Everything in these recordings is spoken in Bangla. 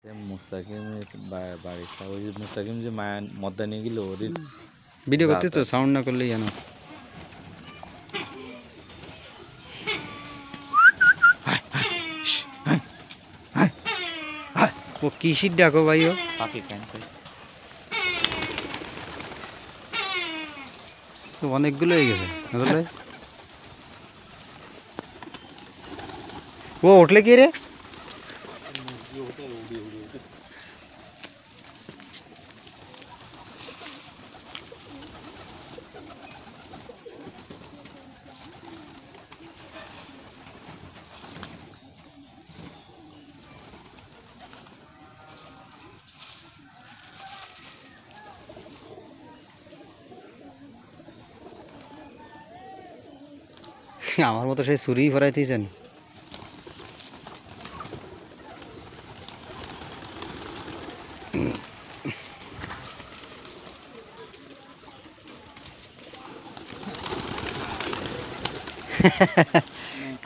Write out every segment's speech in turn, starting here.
মুস্তাকিমের বাড়িটা ওই যে মুস্তাকিম যে মায়া মদ্দা নিয়ে গেল ওদের ভিডিও করতে তো সাউন্ড না করলেই জানো। ও কিসির ডাকো ভাই? ও পাখি ফ্যান তো অনেকগুলো হয়ে গেছে আসলে। ও উঠলে কি রে? আমার মতো সেই ছুরি ফরাইতেছেন।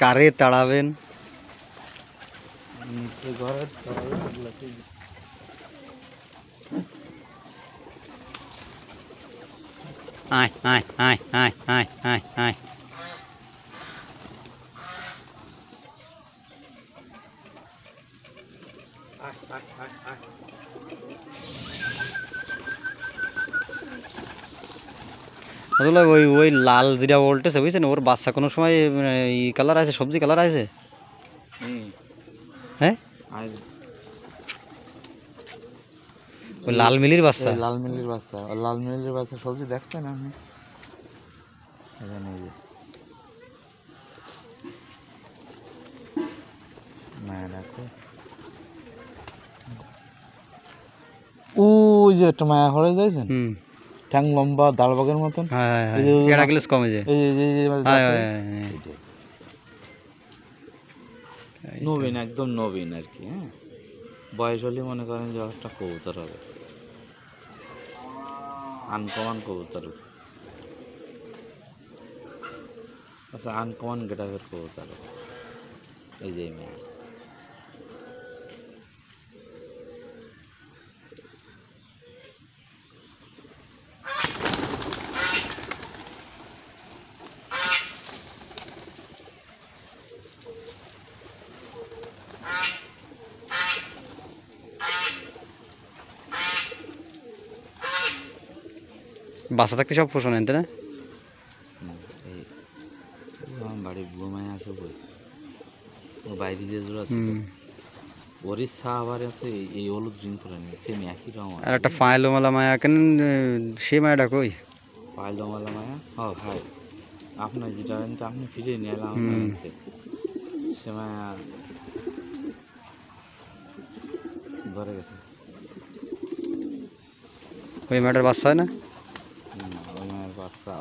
কারে তাড়াবেন? ঘরের আয় আয় আয় আয় আয় আয় আয়। আসলে ওই ওই লাল যেটা বলতেছে বুঝছেন, ওর বাচ্চা কোনো সময় ই কালার আছে, সবজি কালার আছে। হ্যাঁ ওই লাল মিলির বাচ্চা। লাল মিলির বাচ্চা, লাল মিলির বাচ্চা সবজি দেখতেন আপনি? মায়া ডাকো ওই যে একটা মায়া হয়ে যাইছেন, ঠ্যাং লম্বা দালবাগের মতন। নবীন, একদম নবীন আর কি। হ্যাঁ, বয়স হলে মনে করেন যে একটা কবুতর হবে, আনকমন কবুতর। আচ্ছা, আনকমন গেটাপের কবুতর এই যে মেয়ে। বাচ্চা থাকতে সব পোষণ আনতে না? আমার বাড়ির বুড়ো মায়া আছে বই, ওর বাইরে যে জোড়া আছে ওর ইচ্ছা আবার আছে এই হলুদ ড্রিঙ্ক করে নিচ্ছে একই রকম। আর একটা ফাইলোমালা মায়া কেন, সে মায়াটা কই? ফাইলোমালা মায়া ও ভাই, আপনার যেটা আনতে আপনি ফিরে নিয়ে এলাম সে মায়া ঘরে গেছে। ওই মায়াটার বাচ্চা হয় না? ওই মায়ের বাচ্চা